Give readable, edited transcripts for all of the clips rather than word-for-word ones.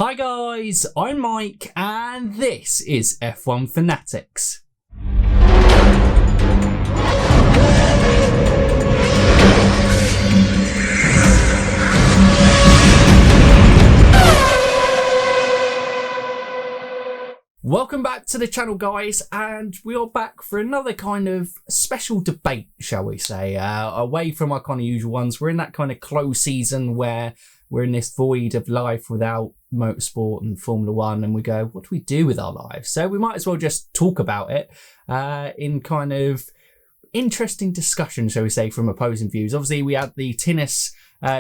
Hi guys, I'm Mike and this is F1 Fanatics. Welcome back to the channel guys, and we are back for another kind of special debate, shall we say, away from our kind of usual ones. We're in that kind of close season where we're in this void of life without motorsport and Formula One, and we go, what do we do with our lives? So we might as well just talk about it in kind of interesting discussion, shall we say, from opposing views. Obviously, we had the tennis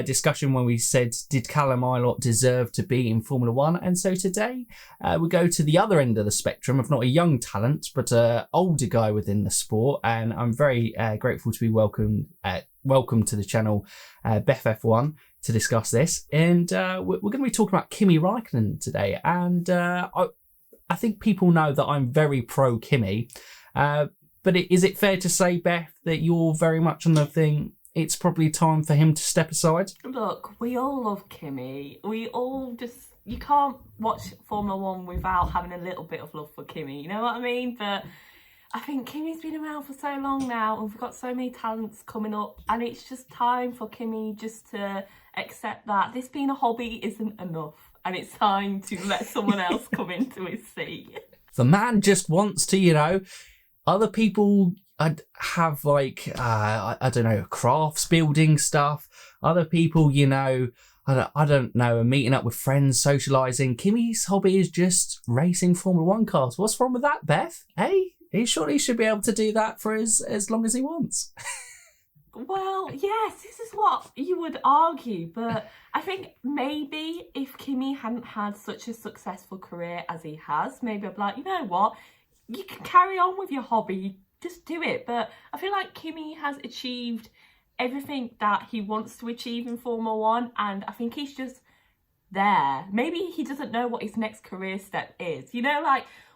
discussion when we said, did Callum Ilott deserve to be in Formula One? And so today we go to the other end of the spectrum of not a young talent, but an older guy within the sport. And I'm very grateful to be welcome to the channel, Beth F1, to discuss this. And we're going to be talking about Kimi Raikkonen today. And I think people know that I'm very pro Kimi. But is it fair to say, Beth, that you're very much on the thing, it's probably time for him to step aside? Look, we all love Kimi. You can't watch Formula One without having a little bit of love for Kimi, you know what I mean? But I think Kimi's been around for so long now, and we've got so many talents coming up, and it's just time for Kimi just to accept that this being a hobby isn't enough, and it's time to let someone else come into his seat. The man just wants to, other people have I don't know, crafts building stuff. Other people, I don't know, are meeting up with friends, socialising. Kimi's hobby is just racing Formula One cars. What's wrong with that, Beth? Hey, he surely should be able to do that for as long as he wants. Well, yes, this is what you would argue, but I think maybe if Kimi hadn't had such a successful career as he has, maybe I'd be like, you know what, you can carry on with your hobby, just do it. But I feel like Kimi has achieved everything that he wants to achieve in Formula One, and I think he's just there. Maybe he doesn't know what his next career step is.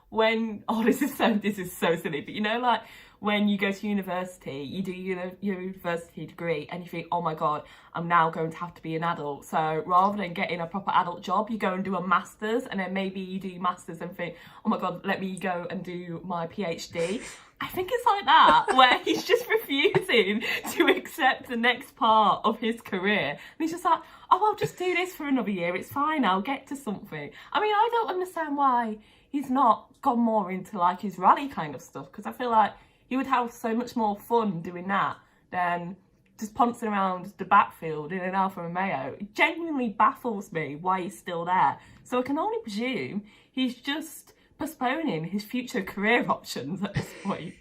When, this is so silly, but when you go to university, you do your university degree and you think, oh my God, I'm now going to have to be an adult. So rather than getting a proper adult job, you go and do a master's, and then maybe you do your master's and think, oh my God, let me go and do my PhD. I think it's like that, where he's just refusing to accept the next part of his career. And he's just like, oh, I'll just do this for another year. It's fine. I'll get to something. I mean, I don't understand why he's not gone more into his rally kind of stuff, because I feel like he would have so much more fun doing that than just pouncing around the backfield in an Alfa Romeo. It genuinely baffles me why he's still there. So I can only presume he's just postponing his future career options at this point.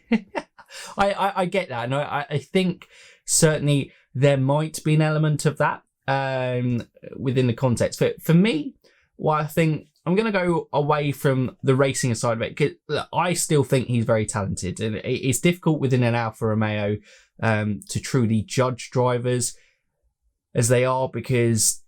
I get that, and I think certainly there might be an element of that within the context. For me, I think I'm going to go away from the racing side of it, because I still think he's very talented, and it's difficult within an Alfa Romeo to truly judge drivers as they are, because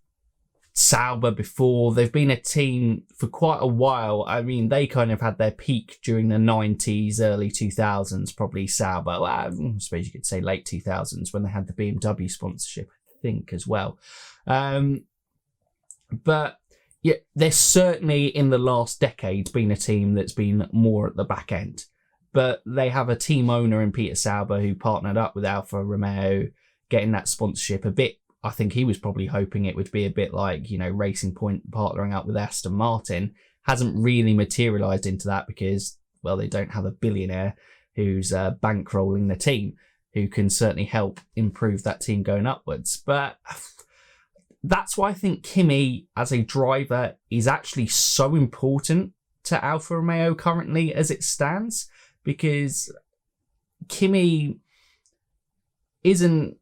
Sauber, before, they've been a team for quite a while. I mean, they kind of had their peak during the 90s, early 2000s, probably Sauber. Well, I suppose you could say late 2000s, when they had the BMW sponsorship, I think, as well. But yeah, they're certainly in the last decade been a team that's been more at the back end. But they have a team owner in Peter Sauber who partnered up with Alfa Romeo, getting that sponsorship a bit. I think he was probably hoping it would be a bit like, Racing Point partnering up with Aston Martin. Hasn't really materialised into that because, well, they don't have a billionaire who's bankrolling the team, who can certainly help improve that team going upwards. But that's why I think Kimi as a driver is actually so important to Alfa Romeo currently as it stands, because Kimi isn't,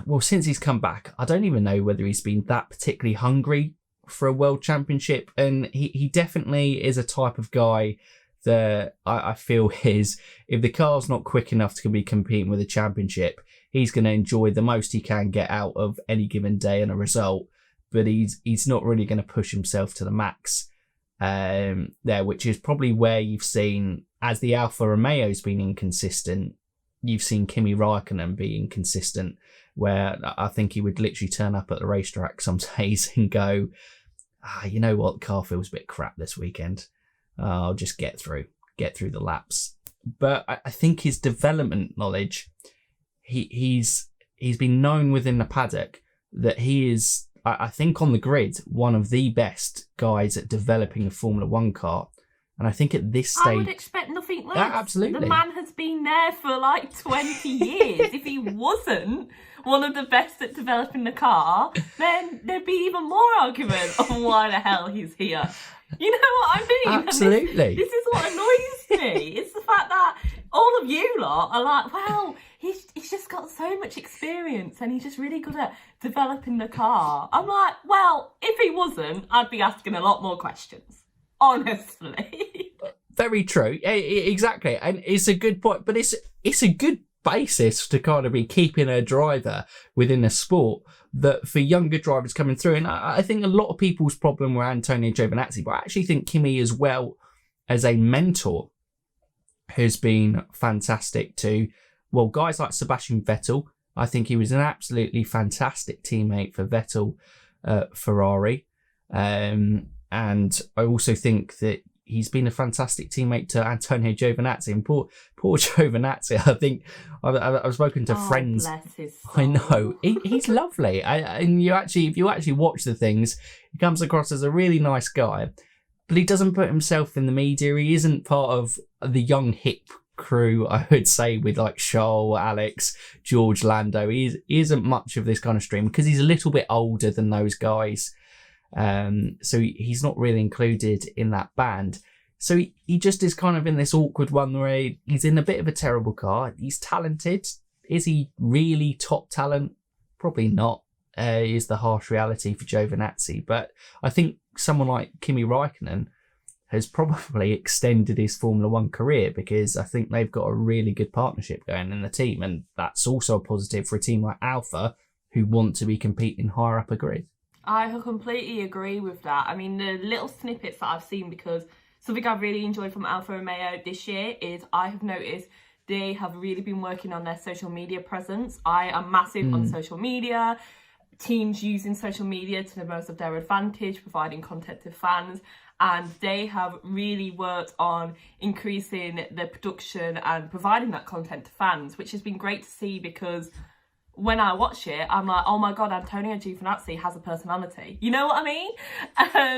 well, since he's come back, I don't even know whether he's been that particularly hungry for a world championship. And he definitely is a type of guy that I feel is, if the car's not quick enough to be competing with a championship, he's going to enjoy the most he can get out of any given day and a result, but he's not really going to push himself to the max there, which is probably where you've seen, as the Alfa Romeo's been inconsistent, you've seen Kimi Raikkonen be inconsistent, where I think he would literally turn up at the racetrack some days and go, you know what, the car feels a bit crap this weekend. I'll just get through the laps. But I think his development knowledge, he's been known within the paddock that he is, I think on the grid, one of the best guys at developing a Formula One car. And I think at this stage... I would expect nothing less. Absolutely. The man has been there for like 20 years. If he wasn't one of the best at developing the car, then there'd be even more argument on why the hell he's here. You know what I mean? Absolutely. This is what annoys me. It's the fact that all of you lot are like, well, he's just got so much experience and he's just really good at developing the car. I'm like, well, if he wasn't, I'd be asking a lot more questions. Honestly. Very true. Exactly. And it's a good point, but it's a good basis to kind of be keeping a driver within a sport that for younger drivers coming through. And I think a lot of people's problem were Antonio Giovinazzi, but I actually think Kimi as well as a mentor has been fantastic too. Well, guys like Sebastian Vettel, I think he was an absolutely fantastic teammate for Vettel Ferrari. And I also think that he's been a fantastic teammate to Antonio Giovinazzi. And poor Giovinazzi, I think I've spoken to friends. Bless his soul. I know he's lovely. And if you actually watch the things, he comes across as a really nice guy. But he doesn't put himself in the media. He isn't part of the young hip crew, I would say, with like Charles, Alex, George Lando. He isn't much of this kind of stream because he's a little bit older than those guys. So he's not really included in that band. So he just is kind of in this awkward one where he's in a bit of a terrible car. He's talented. Is he really top talent? Probably not, is the harsh reality for Giovinazzi. But I think someone like Kimi Raikkonen has probably extended his Formula One career because I think they've got a really good partnership going in the team. And that's also a positive for a team like Alfa who want to be competing higher up a grid. I completely agree with that. I mean, the little snippets that I've seen, because something I've really enjoyed from Alfa Romeo this year is I have noticed they have really been working on their social media presence. I am massive on social media, teams using social media to the most of their advantage, providing content to fans. And they have really worked on increasing the production and providing that content to fans, which has been great to see because when I watch it, I'm like, oh my God, Antonio Giovinazzi has a personality. You know what I mean?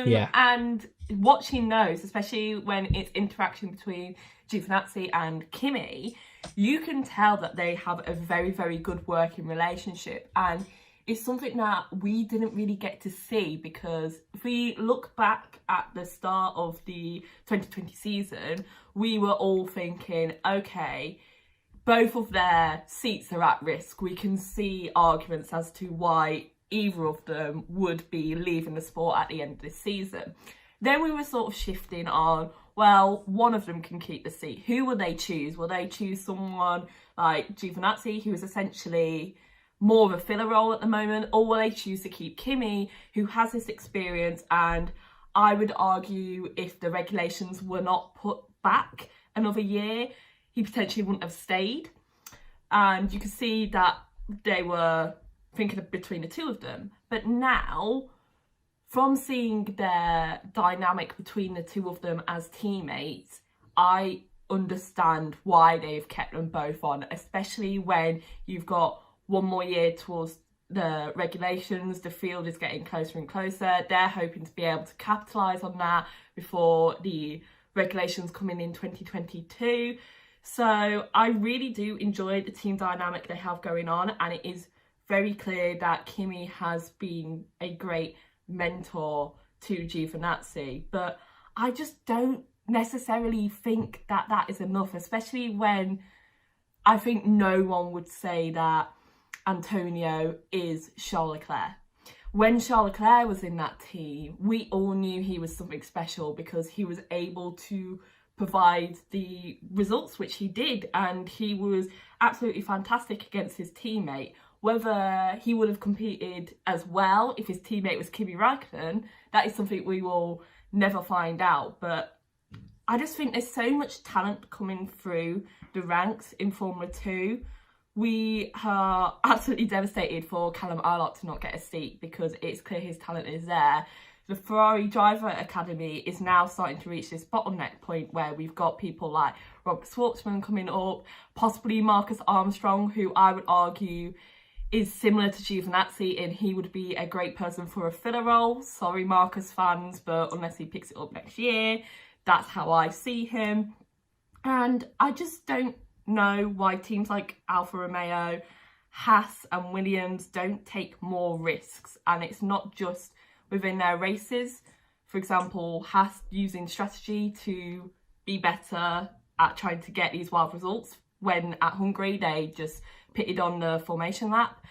Yeah. And watching those, especially when it's interaction between Giovinazzi and Kimi, you can tell that they have a very, very good working relationship. And it's something that we didn't really get to see because if we look back at the start of the 2020 season, we were all thinking, okay, both of their seats are at risk. We can see arguments as to why either of them would be leaving the sport at the end of this season. Then we were sort of shifting on, well, one of them can keep the seat. Who will they choose? Will they choose someone like Giovinazzi, who is essentially more of a filler role at the moment, or will they choose to keep Kimi, who has this experience? And I would argue if the regulations were not put back another year, he potentially wouldn't have stayed. And you could see that they were thinking of between the two of them. But now, from seeing their dynamic between the two of them as teammates, I understand why they've kept them both on, especially when you've got one more year towards the regulations. The field is getting closer and closer. They're hoping to be able to capitalise on that before the regulations come in 2022. So I really do enjoy the team dynamic they have going on, and it is very clear that Kimi has been a great mentor to Giovinazzi, but I just don't necessarily think that that is enough, especially when I think no one would say that Antonio is Charles Leclerc. When Charles Leclerc was in that team, we all knew he was something special because he was able to provide the results which he did, and he was absolutely fantastic against his teammate. Whether he would have competed as well if his teammate was Kimi Raikkonen, that is something we will never find out. But I just think there's so much talent coming through the ranks in Formula 2. We are absolutely devastated for Callum Eilert to not get a seat because it's clear his talent is there. the Ferrari Driver Academy is now starting to reach this bottleneck point where we've got people like Robert Schwartzman coming up, possibly Marcus Armstrong, who I would argue is similar to Giovinazzi, and he would be a great person for a filler role. Sorry, Marcus fans, but unless he picks it up next year, that's how I see him. And I just don't know why teams like Alfa Romeo, Haas and Williams don't take more risks. And it's not just within their races. For example, Haas using strategy to be better at trying to get these wild results, when at Hungary they just pitted on the formation lap.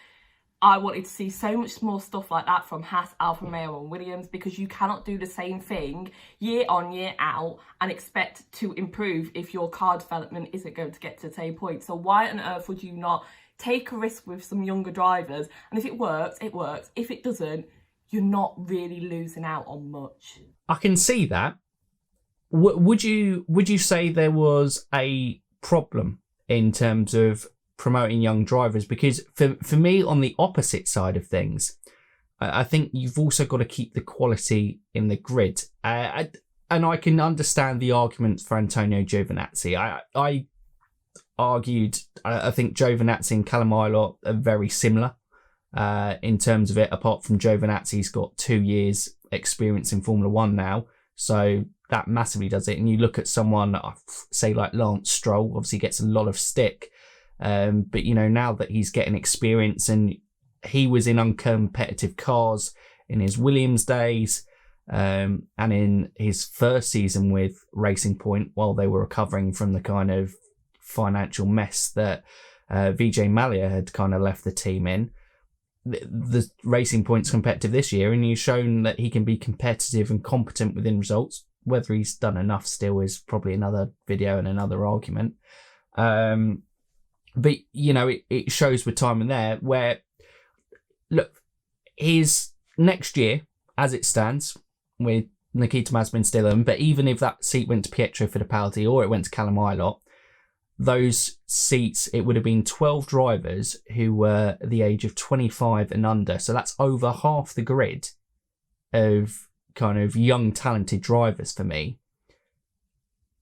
I wanted to see so much more stuff like that from Haas, Alfa Romeo and Williams, because you cannot do the same thing year on, year out and expect to improve if your car development isn't going to get to the same point. So why on earth would you not take a risk with some younger drivers? And if it works, it works. If it doesn't, you're not really losing out on much. I can see that. Would you say there was a problem in terms of promoting young drivers? Because for me, on the opposite side of things, I think you've also got to keep the quality in the grid. And I can understand the argument for Antonio Giovinazzi. I argued, I think Giovinazzi and Callum Ilott are very similar in terms of it. Apart from Giovinazzi's got 2 years experience in Formula One now, so that massively does it. And you look at someone, say like Lance Stroll, obviously gets a lot of stick. But, you know, now that he's getting experience, and he was in uncompetitive cars in his Williams days, and in his first season with Racing Point, while they were recovering from the kind of financial mess that Vijay Mallya had kind of left the team in. The Racing Point's competitive this year, and he's shown that he can be competitive and competent within results. Whether he's done enough still is probably another video and another argument. But, you know, it shows with time in there where, look, his next year, as it stands, with Nikita Mazepin still in, but even if that seat went to Pietro Fittipaldi or it went to Callum Ilott, those seats, it would have been 12 drivers who were the age of 25 and under. So that's over half the grid of kind of young, talented drivers for me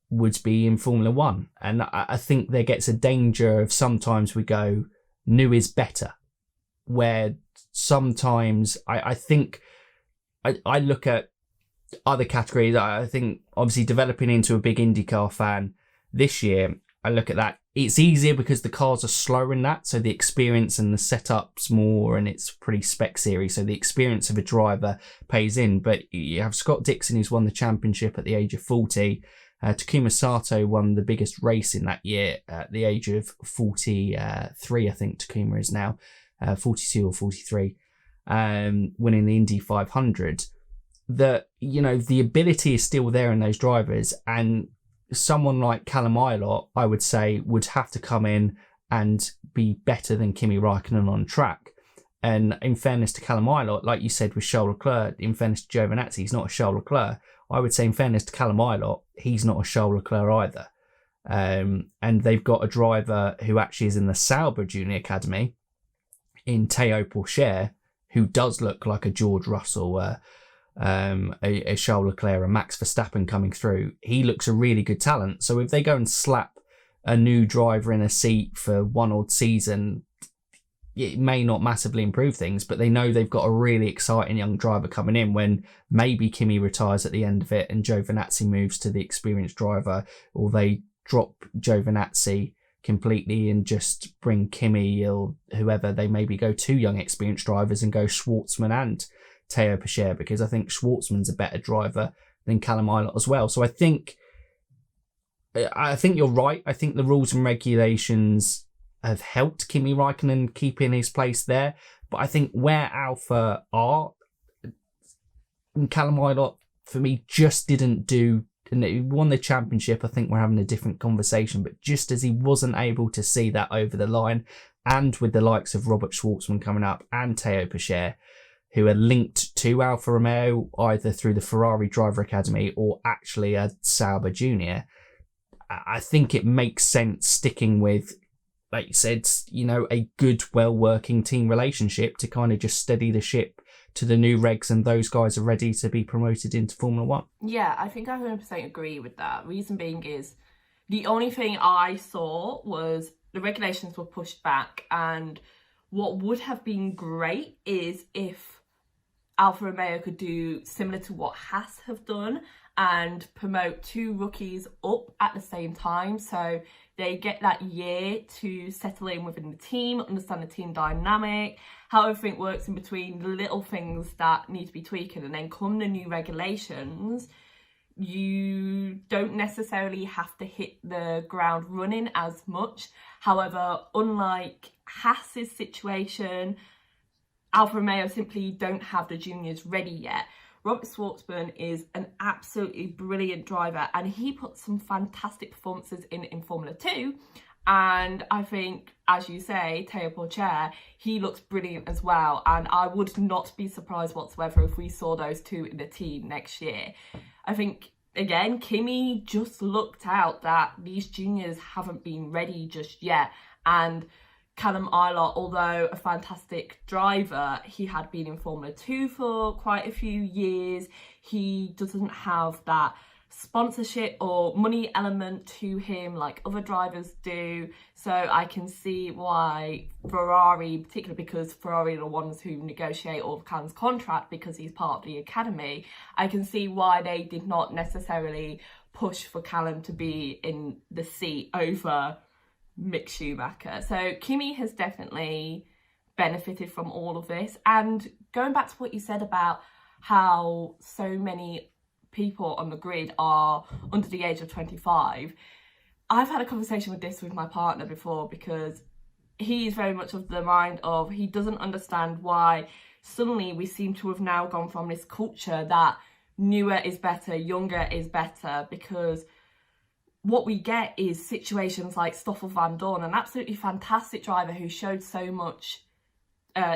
would be in Formula One. And I think there gets a danger of sometimes we go, new is better, where sometimes I think I look at other categories. I think obviously developing into a big IndyCar fan this year, I look at that. It's easier because the cars are slower in that, so the experience and the setup's more, and it's pretty spec series, so the experience of a driver pays in. But you have Scott Dixon, who's won the championship at the age of 40. Takuma Sato won the biggest race in that year at the age of 43, I think Takuma is now, 42 or 43, winning the Indy 500. That, you know, the ability is still there in those drivers, and someone like Callum Ilott, I would say, would have to come in and be better than Kimi Raikkonen on track. And in fairness to Callum Ilott, like you said with Charles Leclerc, in fairness to Giovinazzi, he's not a Charles Leclerc. I would say in fairness to Callum Ilott, he's not a Charles Leclerc either. And they've got a driver who actually is in the Sauber Junior Academy, in Théo Pourchaire, who does look like a George Russell, a Charles Leclerc, a Max Verstappen coming through. He looks a really good talent. So if they go and slap a new driver in a seat for one odd season, it may not massively improve things, but they know they've got a really exciting young driver coming in when maybe Kimi retires at the end of it and Giovinazzi moves to the experienced driver, or they drop Giovinazzi completely and just bring Kimi or whoever. They maybe go 2 young experienced drivers and go Schwartzman and Théo Pourchaire, because I think Schwartzman's a better driver than Callum Ilott as well. So I think you're right. I think the rules and regulations have helped Kimi Raikkonen keep in his place there. But I think where Alpha are, and Callum Ilott, for me, just didn't do, and he won the championship. I think we're having a different conversation, but just as he wasn't able to see that over the line, and with the likes of Robert Schwartzman coming up and Théo Pourchaire, who are linked to Alfa Romeo either through the Ferrari Driver Academy or actually a Sauber Junior, I think it makes sense sticking with, like you said, you know, a good, well-working team relationship to kind of just steady the ship to the new regs and those guys are ready to be promoted into Formula One. Yeah, I think I 100% agree with that. Reason being is the only thing I saw was the regulations were pushed back, and what would have been great is if Alfa Romeo could do similar to what Haas have done and promote 2 rookies up at the same time, so they get that year to settle in within the team, understand the team dynamic, how everything works in between, the little things that need to be tweaked, and then come the new regulations, you don't necessarily have to hit the ground running as much. However, unlike Haas's situation, Alfa Romeo simply don't have the juniors ready yet. Robert Schwartzman is an absolutely brilliant driver, and he put some fantastic performances in Formula 2. And I think, as you say, Teo Porcher, he looks brilliant as well. And I would not be surprised whatsoever if we saw those two in the team next year. I think, again, Kimi just looked out that these juniors haven't been ready just yet. And Callum Ilott, although a fantastic driver, he had been in Formula 2 for quite a few years. He doesn't have that sponsorship or money element to him like other drivers do. So I can see why Ferrari, particularly because Ferrari are the ones who negotiate all of Callum's contract because he's part of the academy, I can see why they did not necessarily push for Callum to be in the seat over Mick Schumacher. So Kimi has definitely benefited from all of this. And going back to what you said about how so many people on the grid are under the age of 25, I've had a conversation with this with my partner before, because he is very much of the mind of he doesn't understand why suddenly we seem to have now gone from this culture that newer is better, younger is better, because what we get is situations like Stoffel Van Dorn, an absolutely fantastic driver who showed so much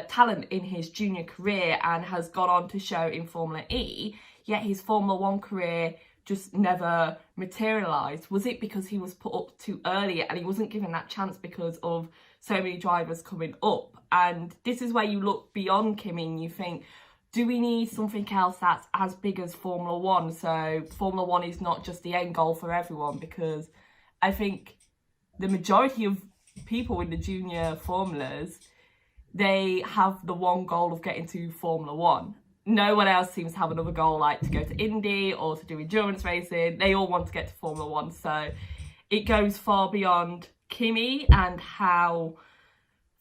talent in his junior career and has gone on to show in Formula E, yet his Formula 1 career just never materialised. Was it because he was put up too early and he wasn't given that chance because of so many drivers coming up? And this is where you look beyond Kimi and you think, do we need something else that's as big as Formula 1? So Formula 1 is not just the end goal for everyone, because I think the majority of people in the junior formulas, they have the one goal of getting to Formula 1. No one else seems to have another goal, like to go to Indy or to do endurance racing. They all want to get to Formula 1. So it goes far beyond Kimi and how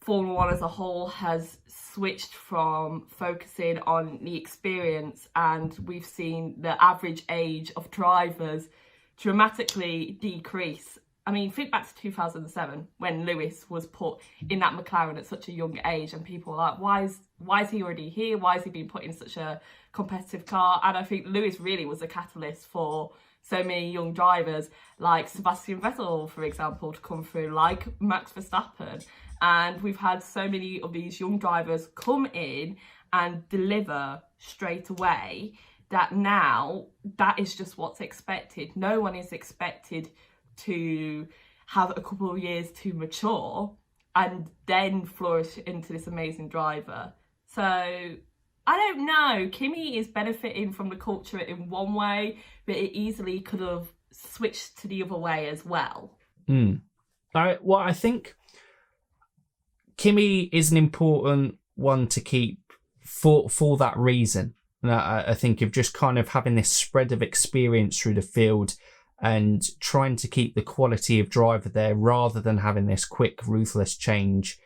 Formula 1 as a whole has switched from focusing on the experience, and we've seen the average age of drivers dramatically decrease. I mean, think back to 2007 when Lewis was put in that McLaren at such a young age, and people were like, why is he already here? Why is he being put in such a competitive car? And I think Lewis really was a catalyst for so many young drivers like Sebastian Vettel, for example, to come through, like Max Verstappen. And we've had so many of these young drivers come in and deliver straight away that now that is just what's expected. No one is expected to have a couple of years to mature and then flourish into this amazing driver. So I don't know. Kimi is benefiting from the culture in one way, but it easily could have switched to the other way as well. All right. Well, I think Kimi is an important one to keep for that reason. And I think of just kind of having this spread of experience through the field and trying to keep the quality of driver there rather than having this quick, ruthless change,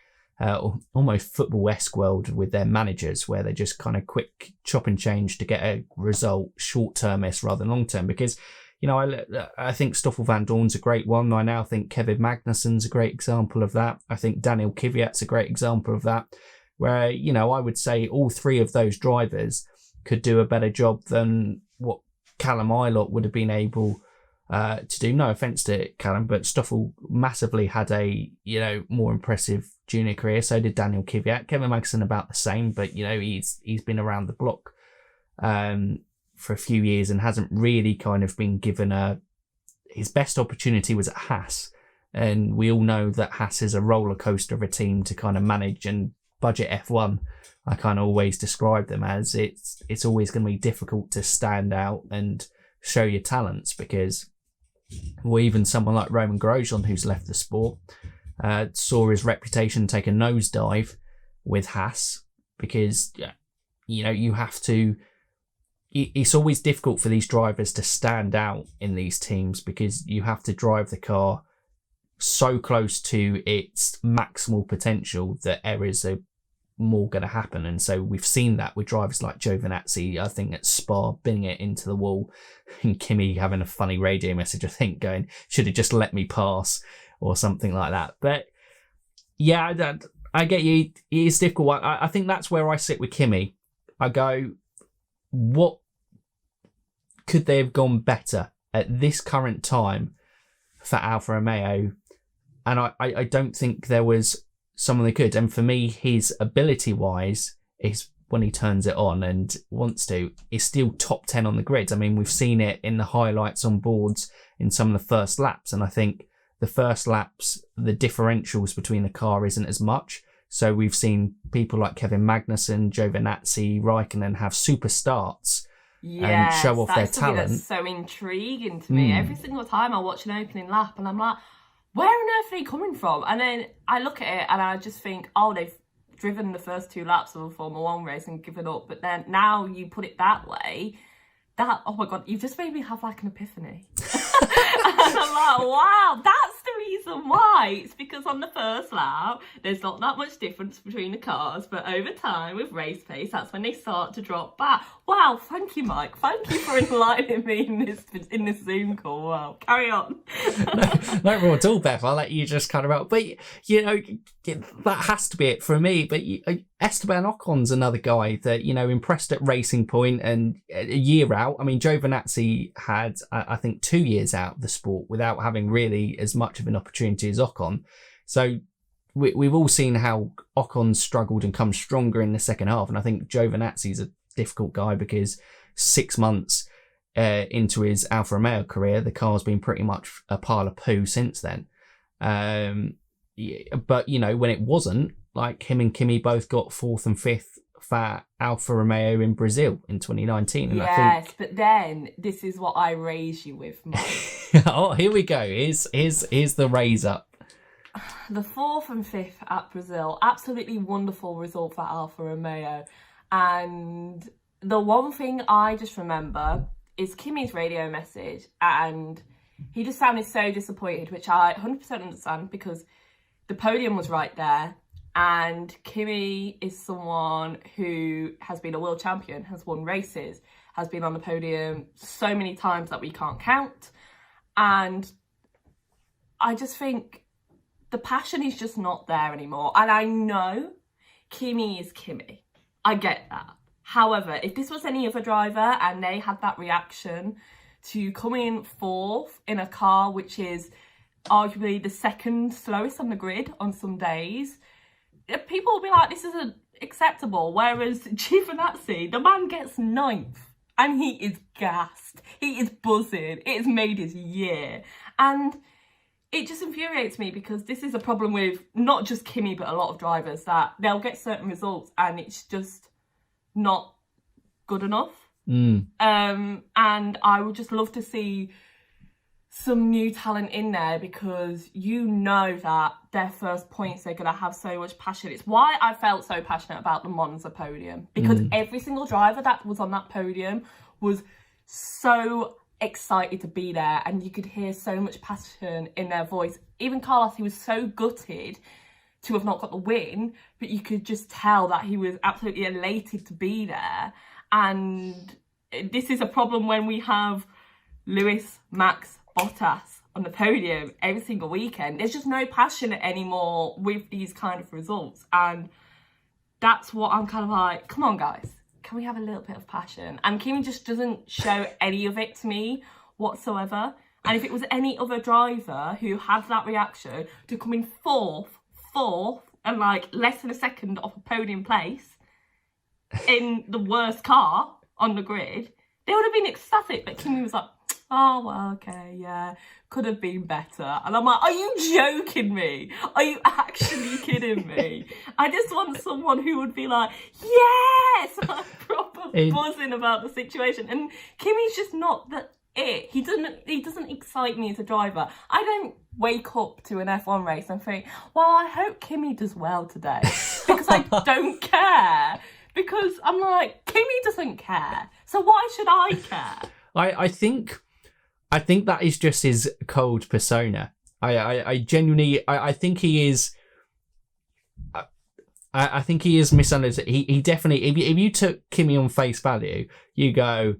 almost football-esque world with their managers where they just kind of quick chop and change to get a result, short-termist rather than long-term. Because, you know, I think Stoffel Van Dorn's a great one. I now think Kevin Magnussen's a great example of that. I think Daniel Kvyat's a great example of that, where, you know, I would say all three of those drivers could do a better job than what Callum Ilott would have been able to do. No offence to Callum, but Stoffel massively had a, you know, more impressive junior career. So did Daniel Kvyat. Kevin Magnussen about the same, but, you know, he's been around the block for a few years and hasn't really kind of been given his best opportunity was at Haas. And we all know that Haas is a roller coaster of a team to kind of manage, and budget F1, I kind of always describe them as. It's always going to be difficult to stand out and show your talents, because even someone like Roman Grosjean, who's left the sport, saw his reputation take a nosedive with Haas, because you have to. It's always difficult for these drivers to stand out in these teams, because you have to drive the car so close to its maximal potential that errors are more going to happen. And so we've seen that with drivers like Giovinazzi, I think at Spa, binning it into the wall, and Kimi having a funny radio message, I think, going, should have just let me pass, or something like that. But yeah, I get you. It's difficult. I think that's where I sit with Kimi. I go, what could they have gone better at this current time for Alfa Romeo? And I don't think there was someone they could. And for me, his ability-wise is, when he turns it on and wants to, is still top 10 on the grids. I mean, we've seen it in the highlights on boards in some of the first laps. And I think the first laps, the differentials between the car isn't as much. So we've seen people like Kevin Magnussen, Giovinazzi, Raikkonen have super starts and show off their talent. That's so intriguing to me. Every single time I watch an opening lap and I'm like, where on earth are they coming from? And then I look at it and I just think, oh, they've driven the first 2 laps of a Formula 1 race and given up. But then now you put it that way, oh my God, you've just made me have like an epiphany. And I'm like, wow, that's the reason why. It's because on the first lap, there's not that much difference between the cars. But over time, with race pace, that's when they start to drop back. Wow, thank you, Mike. Thank you for enlightening me in this Zoom call. Wow, carry on. No problem at all, Beth. I'll let you just kind of out. But, that has to be it for me. But Esteban Ocon's another guy that, impressed at Racing Point and a year out. I mean, Giovinazzi had, I think, 2 years out of the sport without having really as much of an opportunity as Ocon. So we've all seen how Ocon struggled and come stronger in the second half. And I think Giovinazzi's a difficult guy because 6 months into his Alfa Romeo career, the car's been pretty much a pile of poo since then. But, when it wasn't, like him and Kimi both got 4th and 5th for Alfa Romeo in Brazil in 2019. And yes, but then this is what I raise you with, Mike. Oh, here we go. Here's the raise up. The 4th and 5th at Brazil, absolutely wonderful result for Alfa Romeo. And the one thing I just remember is Kimi's radio message, and he just sounded so disappointed, which I 100% understand, because the podium was right there. And Kimi is someone who has been a world champion, has won races, has been on the podium so many times that we can't count. And I just think the passion is just not there anymore. And I know Kimi is Kimi. I get that. However, if this was any other driver and they had that reaction to coming 4th in a car which is arguably the 2nd slowest on the grid on some days, people will be like, this isn't acceptable. Whereas Giovinazzi, the man gets 9th and he is gassed. He is buzzing. It has made his year. And it just infuriates me, because this is a problem with not just Kimi, but a lot of drivers, that they'll get certain results and it's just not good enough. And I would just love to see some new talent in there, because that their first points, they're going to have so much passion. It's why I felt so passionate about the Monza podium, because every single driver that was on that podium was so excited to be there, and you could hear so much passion in their voice. Even Carlos, he was so gutted to have not got the win, but you could just tell that he was absolutely elated to be there. And this is a problem when we have Lewis, Max, Bottas on the podium every single weekend. There's just no passion anymore with these kind of results, and that's what I'm kind of like, come on guys, can we have a little bit of passion? And Kimi just doesn't show any of it to me whatsoever. And if it was any other driver who had that reaction to come in fourth and like less than a second off a podium place in the worst car on the grid, they would have been ecstatic. But Kimi was like, oh, well, okay, yeah, could have been better. And I'm like, are you joking me? Are you actually kidding me? I just want someone who would be like, yes, I'm proper buzzing about the situation. And Kimi's just not it. He doesn't excite me as a driver. I don't wake up to an F1 race and think, well, I hope Kimi does well today, because I don't care. Because I'm like, Kimi doesn't care, so why should I care? I think that is just his cold persona. I genuinely think he is. I think he is misunderstood. He definitely. If you took Kimi on face value, you go,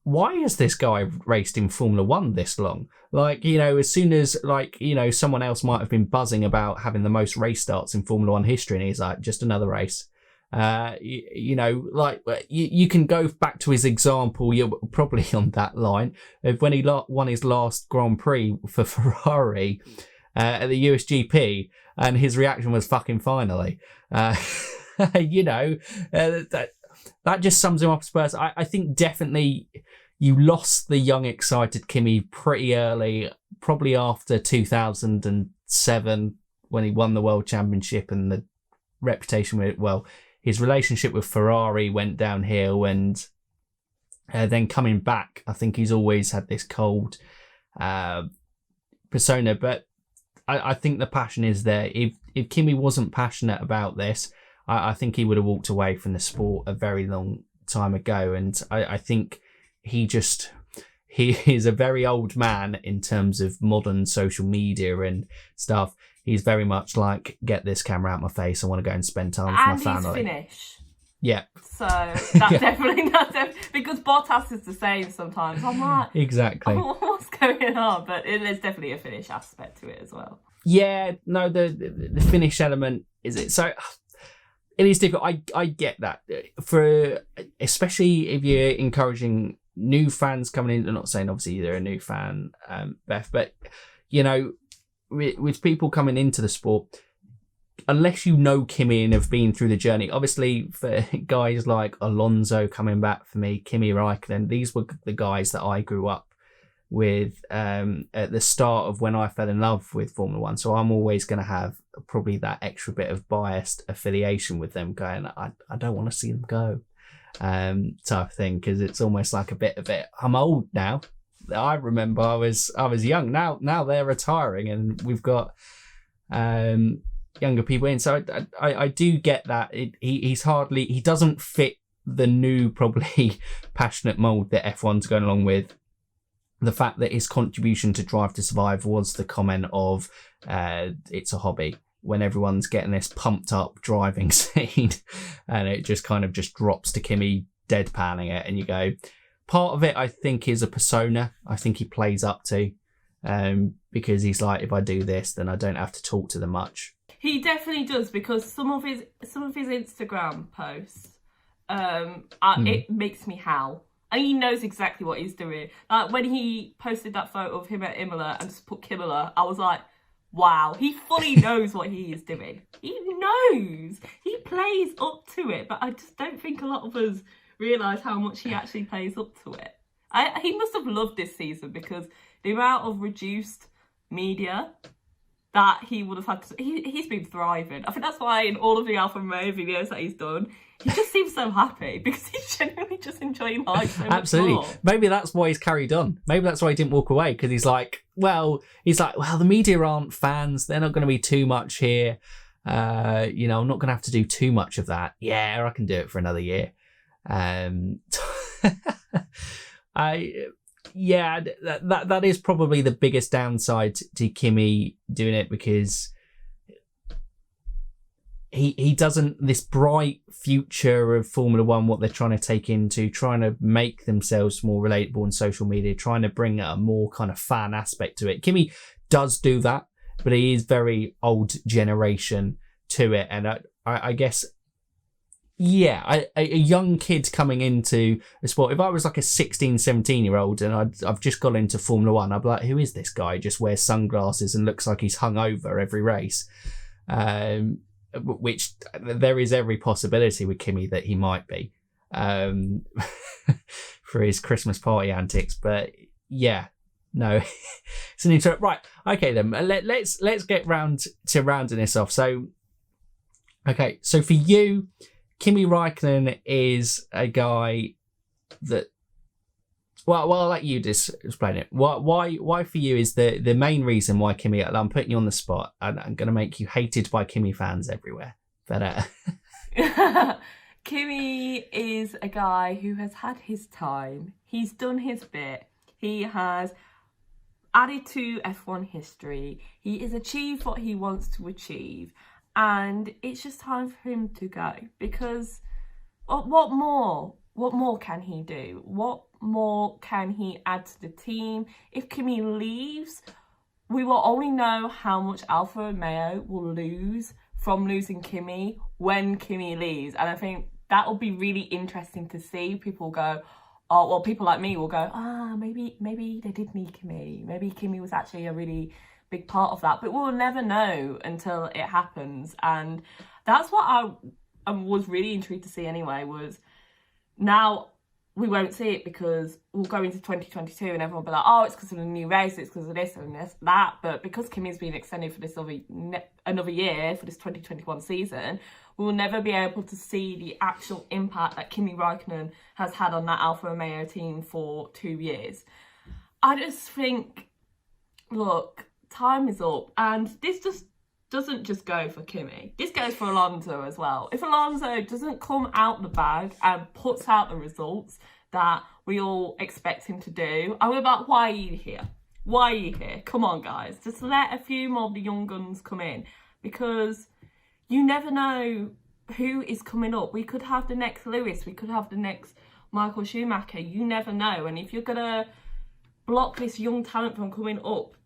why has this guy raced in Formula One this long? Like, you know, as soon as, like, you know, someone else might have been buzzing about having the most race starts in Formula One history, and he's like, just another race. You know, like, you can go back to his example, you're probably on that line, of when he won his last Grand Prix for Ferrari at the USGP, and his reaction was fucking finally. You know, that just sums him up as Spurs. I think definitely you lost the young, excited Kimi pretty early, probably after 2007 when he won the World Championship, and the reputation with, well, his relationship with Ferrari went downhill, and then coming back, I think he's always had this cold persona. But I think the passion is there. If Kimi wasn't passionate about this, I think he would have walked away from the sport a very long time ago. And I think he is a very old man in terms of modern social media and stuff. He's very much like, get this camera out my face, I want to go and spend time with my family. And he's Finnish. Yeah. So that's definitely, because Bottas is the same sometimes. I'm like, exactly. Oh, what's going on? But there's definitely a Finnish aspect to it as well. Yeah, no, the Finnish element is it. So it is difficult. I get that. Especially if you're encouraging new fans coming in. I'm not saying obviously you're a new fan, Beth, but, you know, with people coming into the sport, unless you know Kimi and have been through the journey, obviously for guys like Alonso coming back for me, Kimi Raikkonen, these were the guys that I grew up with at the start of when I fell in love with Formula One. So I'm always going to have probably that extra bit of biased affiliation with them, going, I don't want to see them go, type of thing, because it's almost like a bit of it. I'm old now. I remember I was young. Now they're retiring, and we've got younger people in. So I do get that. He doesn't fit the new, probably passionate mold that F1's going along with. The fact that his contribution to Drive to Survive was the comment of it's a hobby, when everyone's getting this pumped up driving scene, and it just kind of just drops to Kimi deadpanning it, and you go, part of it I think is a persona I think he plays up to, because he's like, if I do this, then I don't have to talk to them much. He definitely does, because some of his Instagram posts, it makes me howl. And he knows exactly what he's doing. Like when he posted that photo of him at Imola and just put Kimula, I was like, wow, he fully knows what he is doing. He knows. He plays up to it, but I just don't think a lot of us realise how much he actually plays up to it. He must have loved this season, because the amount of reduced media that he would have had to... He's been thriving. I think that's why in all of the Alfa Romeo videos that he's done, he just seems so happy, because he's genuinely just enjoying life so much Absolutely. more. Maybe that's why he's carried on. Maybe that's why he didn't walk away, because he's like, well, the media aren't fans. They're not going to be too much here. You know, I'm not going to have to do too much of that. Yeah, I can do it for another year. That is probably the biggest downside to Kimi doing it, because he doesn't, this bright future of Formula One, what they're trying to take into, trying to make themselves more relatable on social media, trying to bring a more kind of fan aspect to it. Kimi does do that, but he is very old generation to it. And I guess, yeah, a young kid coming into a sport, if I was like a 16, 17-year-old and I've just got into Formula One, I'd be like, who is this guy? Just wears sunglasses and looks like he's hungover every race. Which there is every possibility with Kimi that he might be, for his Christmas party antics. But yeah, no, it's an intro. Right, okay then. Let's get round to rounding this off. So, okay, so for you, Kimi Raikkonen is a guy that. Well, I'll let you just explain it. Why for you is the main reason why Kimi? I'm putting you on the spot, and I'm going to make you hated by Kimi fans everywhere. But Kimi is a guy who has had his time. He's done his bit. He has added to F1 history. He has achieved what he wants to achieve, and it's just time for him to go. Because what more? What more can he do? What more can he add to the team? If Kimi leaves, we will only know how much Alfa Romeo will lose from losing Kimi when Kimi leaves. And I think that will be really interesting to see. People go, oh, well, people like me will go, maybe they did need Kimi. Maybe Kimi was actually a really big part of that. But we'll never know until it happens. And that's what I was really intrigued to see anyway, was now we won't see it because we'll go into 2022 and everyone will be like, oh, it's because of the new race, it's because of this and this, that. But because Kimi's been extended for this another year, for this 2021 season, we will never be able to see the actual impact that Kimi Raikkonen has had on that Alfa Romeo team for 2 years. I just think, look, time is up. And this just doesn't just go for Kimi. This goes for Alonso as well. If Alonso doesn't come out the bag and puts out the results that we all expect him to do, I'm about, why are you here? Why are you here? Come on, guys. Just let a few more of the young guns come in, because you never know who is coming up. We could have the next Lewis. We could have the next Michael Schumacher. You never know. And if you're going to block this young talent from coming up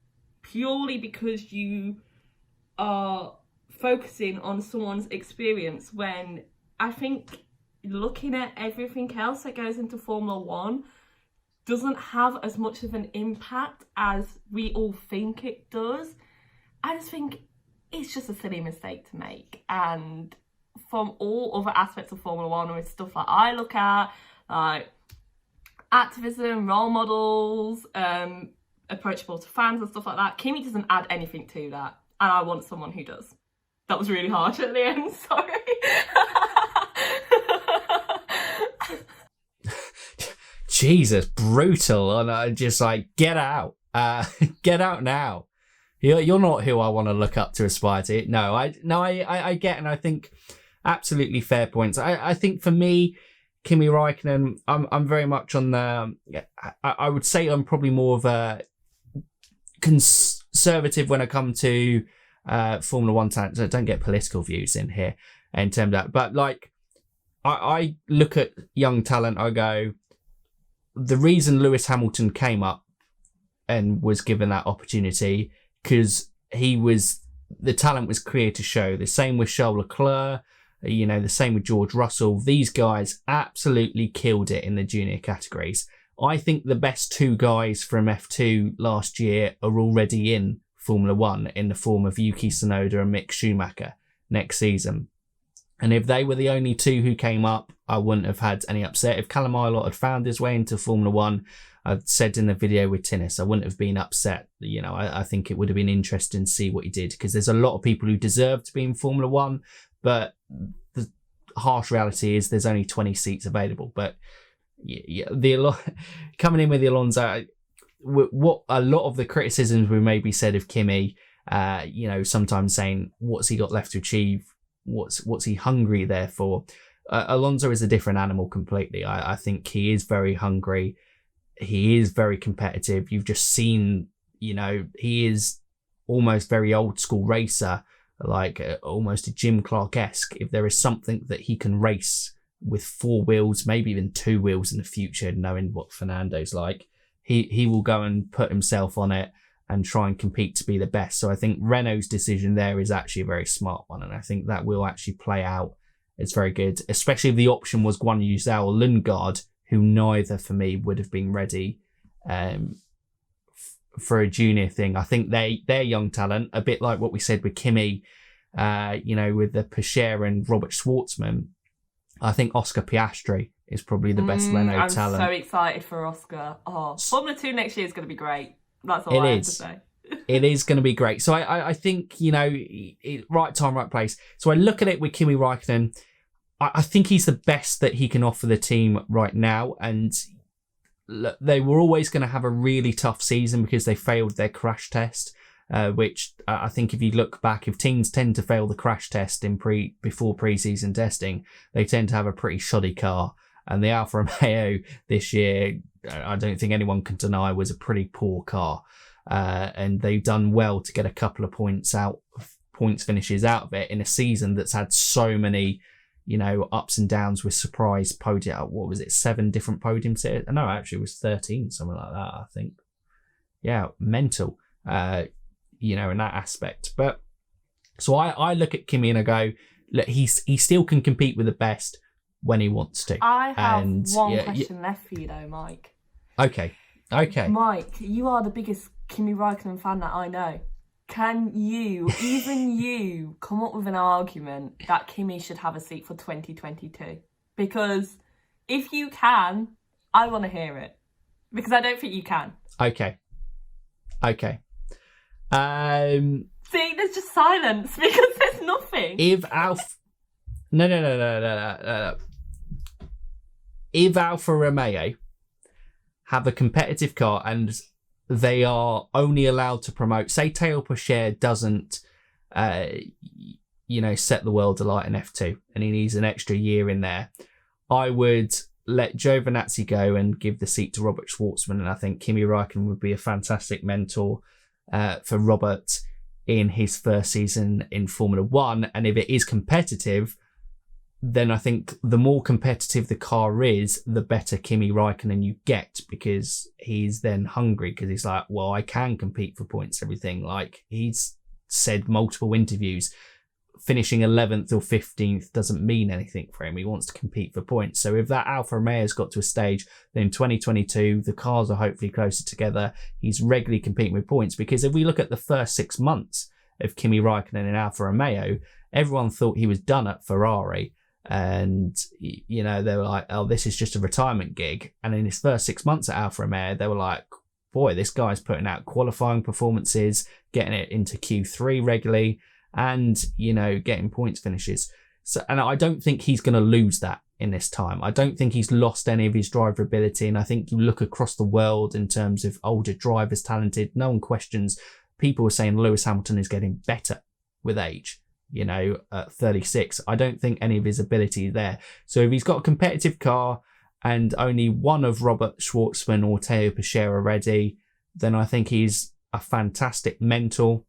purely because you are focusing on someone's experience, when I think looking at everything else that goes into Formula One doesn't have as much of an impact as we all think it does, I just think it's just a silly mistake to make. And from all other aspects of Formula One, with stuff like I look at, like activism, role models, approachable to fans and stuff like that, Kimi doesn't add anything to that. And I want someone who does. That was really harsh at the end, sorry. Jesus, brutal. And I just like, get out. Get out now. You're not who I want to look up to, aspire to. No, I get, and I think absolutely fair points. I think for me, Kimi Raikkonen, I'm very much on the, I would say I'm probably more of a conservative when I come to Formula One talent. So don't get political views in here in terms of that. But like, I look at young talent, I go, the reason Lewis Hamilton came up and was given that opportunity, because the talent was clear to show. The same with Charles Leclerc, the same with George Russell. These guys absolutely killed it in the junior categories. I think the best two guys from F2 last year are already in Formula One in the form of Yuki Tsunoda and Mick Schumacher next season. And if they were the only two who came up, I wouldn't have had any upset. If Callum Ilott had found his way into Formula One, I've said in the video with Tinnis, I wouldn't have been upset. I think it would have been interesting to see what he did, because there's a lot of people who deserve to be in Formula One, but the harsh reality is there's only 20 seats available. But coming in with the Alonso, what a lot of the criticisms we maybe said of Kimi, sometimes saying, what's he got left to achieve? What's he hungry there for? Alonso is a different animal completely. I think he is very hungry. He is very competitive. You've just seen, he is almost very old school racer, like almost a Jim Clark-esque. If there is something that he can race with 4 wheels, maybe even 2 wheels in the future, knowing what Fernando's like, he will go and put himself on it and try and compete to be the best. So I think Renault's decision there is actually a very smart one, and I think that will actually play out. It's very good, especially if the option was Guan Yu Zhao or Lundgaard, who neither for me would have been ready for a junior thing. I think they're young talent, a bit like what we said with Kimi, with the Pichère and Robert Schwartzman. I think Oscar Piastri is probably the best Renault I'm talent. so excited for Oscar. Oh, Formula 2 next year is going to be great. That's all I have to say. It is going to be great. So I think, right time, right place. So I look at it with Kimi Raikkonen. I think he's the best that he can offer the team right now. And they were always going to have a really tough season because they failed their crash test, which I think if you look back, if teams tend to fail the crash test before pre-season testing, they tend to have a pretty shoddy car. And the Alfa Romeo this year, I don't think anyone can deny, was a pretty poor car. And they've done well to get a couple of points finishes out of it in a season that's had so many, ups and downs with surprise podium. What was it? 7 different podiums? No, actually it was 13, something like that, I think. Yeah, mental, in that aspect. But so I look at Kimi and I go, look, he still can compete with the best when he wants to. I have one question left for you though, Mike. Okay. Mike, you are the biggest Kimi Raikkonen fan that I know. Can you, even you, come up with an argument that Kimi should have a seat for 2022? Because if you can, I want to hear it. Because I don't think you can. Okay. See, there's just silence because there's nothing. No. If Alfa Romeo have a competitive car and they are only allowed to promote, say Théo Pourchaire doesn't, set the world alight in F2 and he needs an extra year in there, I would let Giovinazzi go and give the seat to Robert Schwartzman. And I think Kimi Raikkonen would be a fantastic mentor for Robert in his first season in Formula 1. And if it is competitive, then I think the more competitive the car is, the better Kimi Raikkonen you get, because he's then hungry, because he's like, well, I can compete for points, everything. Like he's said multiple interviews, finishing 11th or 15th doesn't mean anything for him. He wants to compete for points. So if that Alfa Romeo's got to a stage, then in 2022, the cars are hopefully closer together. He's regularly competing with points, because if we look at the first 6 months of Kimi Raikkonen in Alfa Romeo, everyone thought he was done at Ferrari. And, they were like, oh, this is just a retirement gig. And in his first 6 months at Alfa Romeo, they were like, boy, this guy's putting out qualifying performances, getting it into Q3 regularly, and, getting points finishes. So, and I don't think he's going to lose that in this time. I don't think he's lost any of his driver ability. And I think you look across the world in terms of older drivers, talented, no one questions. People are saying Lewis Hamilton is getting better with age. At 36, I don't think any of his ability is there. So if he's got a competitive car and only one of Robert Schwartzman or Théo Pourchaire are ready, then I think he's a fantastic mentor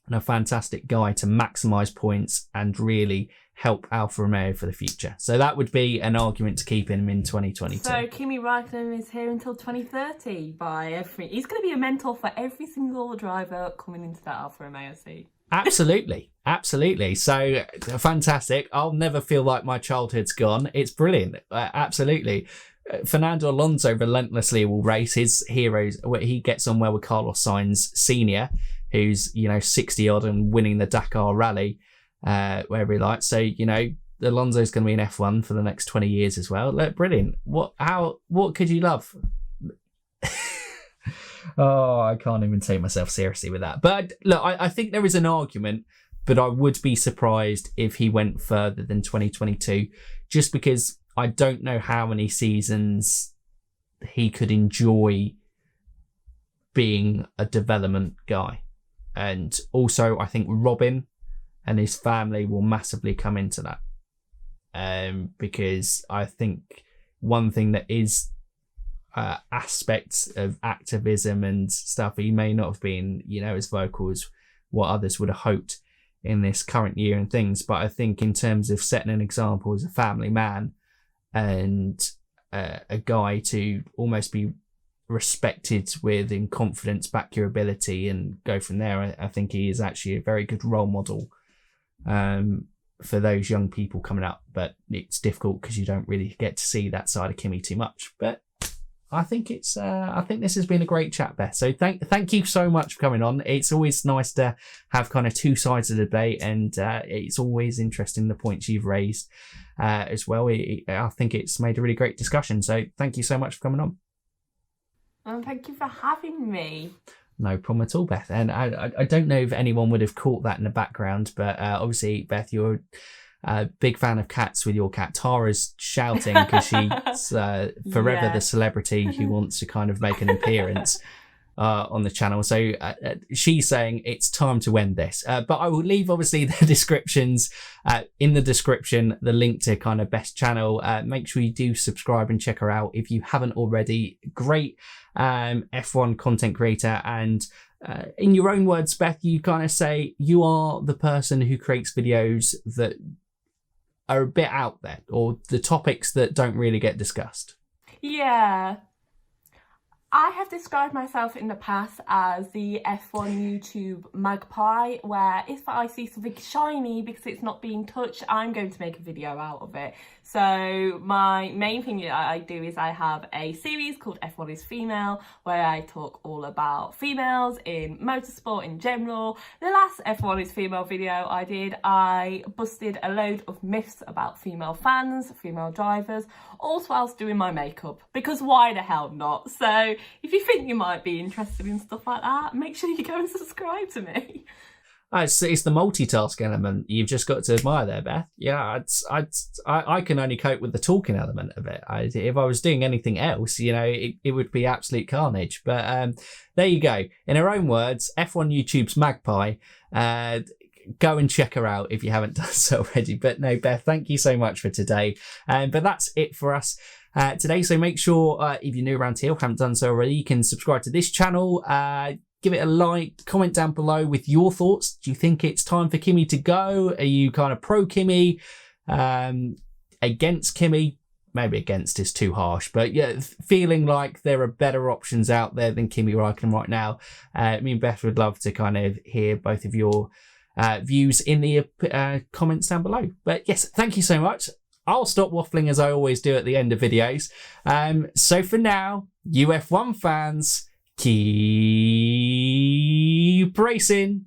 and a fantastic guy to maximise points and really help Alfa Romeo for the future. So that would be an argument to keep him in 2022. So Kimi Raikkonen is here until 2030 by everything. He's going to be a mentor for every single driver coming into that Alfa Romeo seat. Absolutely. So fantastic. I'll never feel like my childhood's gone. It's brilliant. Absolutely. Fernando Alonso relentlessly will race his heroes. He gets on well with Carlos Sainz Senior, who's 60 odd and winning the Dakar Rally wherever he likes. So Alonso's going to be in F1 for the next 20 years as well. Look, brilliant. What could you love? Oh, I can't even take myself seriously with that. But look, I think there is an argument, but I would be surprised if he went further than 2022, just because I don't know how many seasons he could enjoy being a development guy. And also, I think Robin and his family will massively come into that. Because I think one thing that is aspects of activism and stuff, he may not have been as vocal as what others would have hoped in this current year and things, but I think in terms of setting an example as a family man and a guy to almost be respected with, in confidence, back your ability and go from there, I think he is actually a very good role model for those young people coming up. But it's difficult because you don't really get to see that side of Kimi too much. But I think this has been a great chat, Beth. So thank you so much for coming on. It's always nice to have kind of two sides of the debate, and it's always interesting the points you've raised as well. I think it's made a really great discussion. So thank you so much for coming on. And thank you for having me. No problem at all, Beth. And I don't know if anyone would have caught that in the background, but obviously, Beth, you're a big fan of cats with your cat. Tara's shouting because she's forever the celebrity who wants to kind of make an appearance on the channel. So she's saying it's time to end this. But I will leave, obviously, the descriptions in the description, the link to kind of Beth's channel. Make sure you do subscribe and check her out if you haven't already. Great F1 content creator. And in your own words, Beth, you kind of say you are the person who creates videos that are a bit out there, or the topics that don't really get discussed. Yeah. I have described myself in the past as the F1 YouTube magpie, where if I see something shiny because it's not being touched, I'm going to make a video out of it. So my main thing that I do is I have a series called F1 is Female, where I talk all about females in motorsport in general. The last F1 is Female video I did, I busted a load of myths about female fans, female drivers, all whilst doing my makeup, because why the hell not? So if you think you might be interested in stuff like that, make sure you go and subscribe to me. It's the multitask element you've just got to admire there, Beth. Yeah, I can only cope with the talking element of it. If I was doing anything else, it would be absolute carnage. But there you go. In her own words, F1 YouTube's magpie. Go and check her out if you haven't done so already. But no, Beth, thank you so much for today. But that's it for us today. So make sure if you're new around here or haven't done so already, you can subscribe to this channel. Give it a like, comment down below with your thoughts. Do you think it's time for Kimi to go? Are you kind of pro Kimi, against Kimi? Maybe against is too harsh, but yeah, feeling like there are better options out there than Kimi Raikkonen right now. Me and Beth would love to kind of hear both of your views in the comments down below. But yes, thank you so much. I'll stop waffling as I always do at the end of videos. So for now, you F1 fans, keep racing.